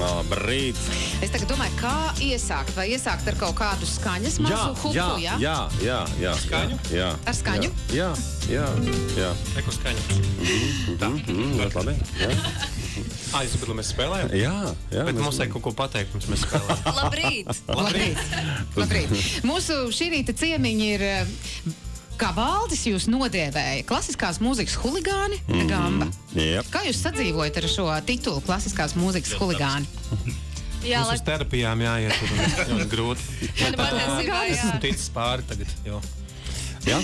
Labrīt. Es tagad domāju, kā iesākt. Vai iesākt ar kaut kādu skaņas mazu huku, jā? Jā. Skaņu? Jā. Ar skaņu? Jā. Eko skaņu. Tā. Labi. Jā. Es saprotu, mēs spēlējam? Jā. Bet mums vajag kaut ko pateikt, pirms mēs spēlējam. Labrīt. Mūsu šī rīta ciemiņi ir, kā Valdis jūs nodēvēja, klasiskās mūzikas huligāni Gamba. Kā jūs sadzīvojat ar šo titulu klasiskās mūzikas huligāni? Jā, mums uz terapijām jāiet, un ļoti grūti. Esmu ticis pāri tagad, jo. Jā?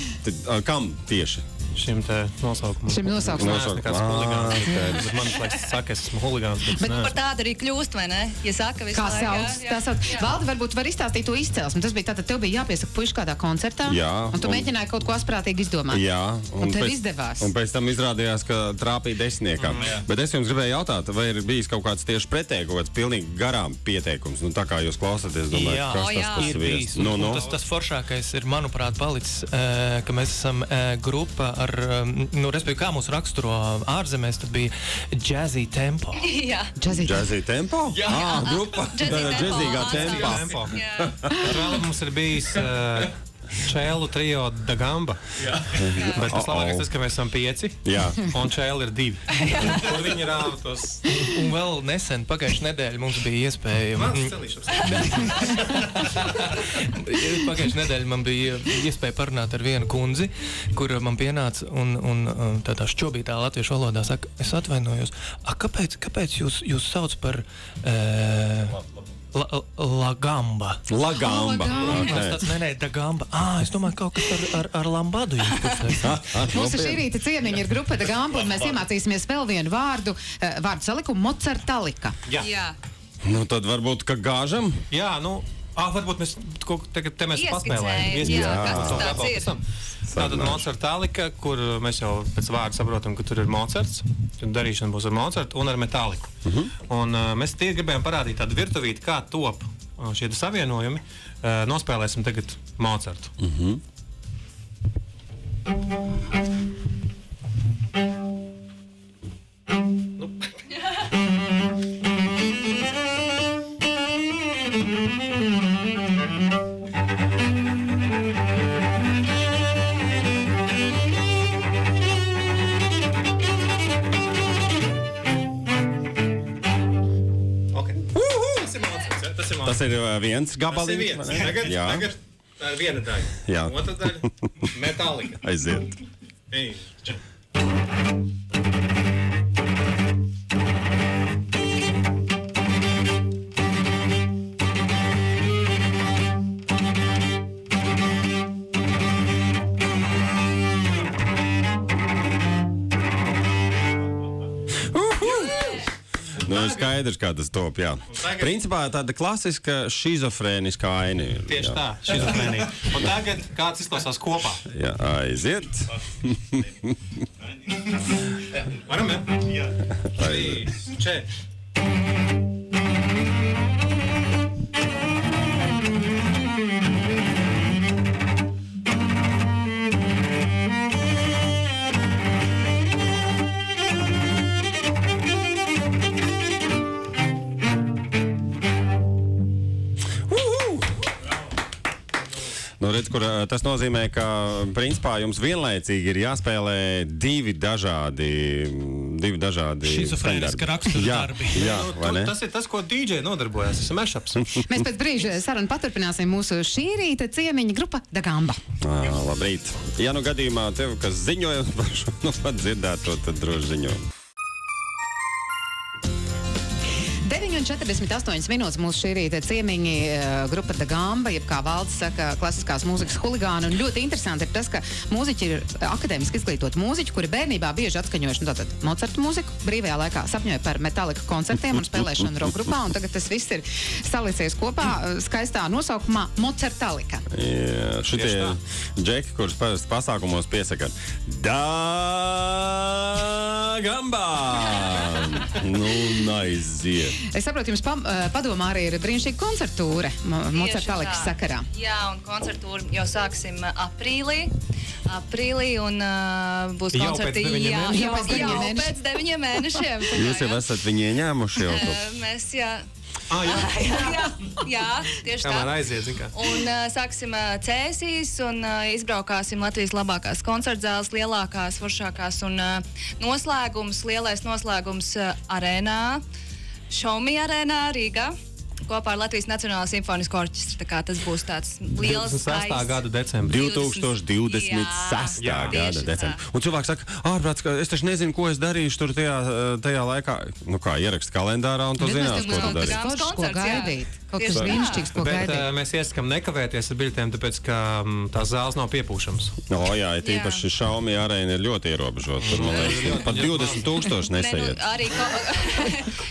Kam tieši? Šim te nosaukumam. Šim nosaukumam. Es neesmu nekāds huligāns. Bet man liekas, saka, es esmu huligāns. Bet par tādu arī kļūst, vai ne? Ja saka visu laiku. Kā sauc? Valdi, varbūt var izstāstīt to izcelsmi. Tas bija tātad, tev bija jāpiesaka puiši kādā koncertā. Jā. Un tu mēģināji kaut ko asprātīgi izdomāt. Jā. Un tev izdevās. Un pēc tam izrādījās, ka trāpīja desmitniekam. Bet es jums gribēju jautāt, vai ir bijis kaut kāds tieši pretēji, kaut kāds pilnīgi garām pieteikums. Nu, tā kā jūs klausāties, domāju, kas tas vies. Tas foršākais ir, manuprāt, palicis, ka mēs esam grupa ar, respektīvi, kā mūsu raksturo ārzemēs, tad bija jazzy tempo. Jā. Jazzy tempo? Jā. Grupa. Jazzīgā tempo. Vēl mums ir bijis čēlu trio Da Gamba. Bet tas labākais tas, ka mēs esam 5. Jā. Un čēli ir 2. Kur viņi rāva tos. Un vēl nesen, pagājušajā nedēļā mums bija iespēja. Pagājušajā nedēļā man bija iespēja parunāt ar vienu kundzi, kur man pienāca un tādā šķobītā latviešu valodā saka, es atvainojos, kāpēc jūs sauc par La Gamba? La Gamba. Nē, Da Gamba. Es domāju, kaut kas ar lambadu jums. Mūsu šī rīta ciemiņi ir grupa Da Gamba, un mēs iemācīsimies vēl vienu vārdu salikumu Mocertalika. Jā. Nu, tad varbūt, ka gāžam? Jā, varbūt mēs tagad te mēs paspēlējam. Jā, kas tāds ir. Tātad Mocertalika, kur mēs jau pēc vārda saprotam, ka tur ir Mocerts, tad darīšana būs ar Mocertu un ar Metalliku. Un mēs tie gribējām parādīt tādu virtuvīti, kā top šie savienojumi. Nospēlēsim tagad Mocertu. Tas ir viens gabaliņš. Tas ir viens. Tagad tā ir viena daļa. Jā. Otra daļa – Metallica. Aiziet. Nu, ir skaidrs, kā tas top, jā. Principā tāda klasiska šizofrēniska aina. Tieši tā, šizofrēnija. Un tagad kāds izklausās kopā? Jā, aiziet. Varam, jā? 3, 4. Nu, redz, kur tas nozīmē, ka principā jums vienlaicīgi ir jāspēlē divi dažādi šizofrēniska rakstura darbi. Jā, vai ne? Tas ir tas, ko DJ nodarbojas. Tas ir mashups. Mēs pēc brīža sarunu paturpināsim mūsu šī rīta ciemiņa grupa Da Gamba. Labrīt. Ja nu gadījumā tev, kas ziņoja par šo, pat dzirdēt to, tad droši ziņo. 9:48 minūtes mūsu šī rīta ciemiņi grupa Da Gamba, jeb kā Valdis saka, klasiskās mūzikas huligāni. Un ļoti interesanti ir tas, ka mūziķi ir akadēmiski izglītoti mūziķi, kuri bērnībā bieži atskaņojuši tātad Mocertu mūziku, brīvajā laikā sapņoja par Metallica koncertiem un spēlēšanu rock grupā, un tagad tas viss ir salicies kopā skaistā nosaukumā Mocertalika. Jā, šitie džeki, kurus parasti pasākumos piesaka Da Gamba! Nu, aiziet. Es saprotu, jums padomā arī ir brīnišķīga koncertūra Mocertalikas sakarā. Jā, un koncertūru jau sāksim aprīlī. aprīlī un būs Jau koncerti pēc 9 mēnešiem? jau pēc 9 mēnešiem. Jūs jau esat viņu ieņēmuši jau? Mēs, jā. Jā, tieši tā. Kamēr aiziet, zin kā. Un sāksim Cēsīs un izbraukāsim Latvijas labākās koncertzāles, lielākās, foršākās un lielais noslēgums arēnā, Šaumi arēnā Rīgā, kopā ar Latvijas Nacionālā simfonisko orķestru. Tā kā tas būs tāds liels 26. gada decembrī. 2026. gada decembrī. Un cilvēks saka, ārprāts, ka es taču nezinu, ko es darīšu tur tajā laikā. Nu kā, ierakst kalendārā un tu zinās, ko tu darīsi. Ko gaidīt? Kaut kas brīnišķīgs, ko gaidīt. Bet mēs iesakam nekavēties ar biļetēm, tāpēc, ka tās zāles nav piepūšams. Jā, tīpaši Šaumi arēna ir ļoti ierobežota. Tur, man liekas, pat 20,000 nesaiet.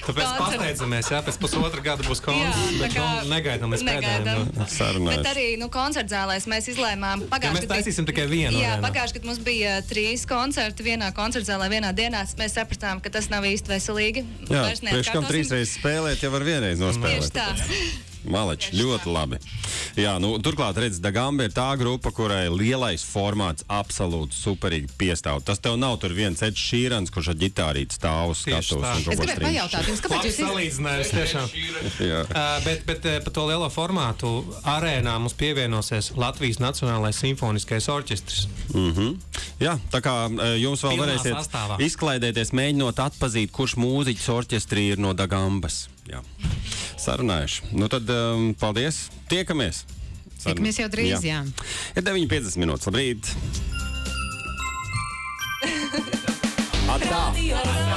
Tāpēc pasteidzamies, pēc pusotra gada būs koncerts, bet negaidām līdz pēdējiem. Bet arī koncertzālēs mēs izlēmām mēs taisīsim tikai vienu. Jā, pagājuši, kad mums bija 3 koncerti vienā koncertzālē vienā dienā, mēs sapratām, ka tas nav īsti veselīgi. Jā, priekš kam 3 reizes spēlēt, jau var vienreiz nospēlēt. Tieši tā. Maleči, ļoti labi. Jā, turklāt, redz, Da Gamba ir tā grupa, kurai lielais formāts absolūti superīgi piestāv. Tas tev nav tur viens Eds Šīrans, kurš ar ģitārīti stāv uz skatuves. Es gribēju pajautāt jums, kāpēc jūs salīdzinājums tiešām. Bet par to lielo formātu arēnā mums pievienosies Latvijas Nacionālais simfoniskais orķestris. Jā, tā kā jums vēl varēsiet izklaidēties, mēģinot atpazīt, kurš mūziķis orķestrī ir no Da Gambas. Jā. Sarunājuši. Nu tad paldies. Tiekamies. Tiekamies jau drīz, jā. Ir 9:50 minūtes. Labrīt. Atā.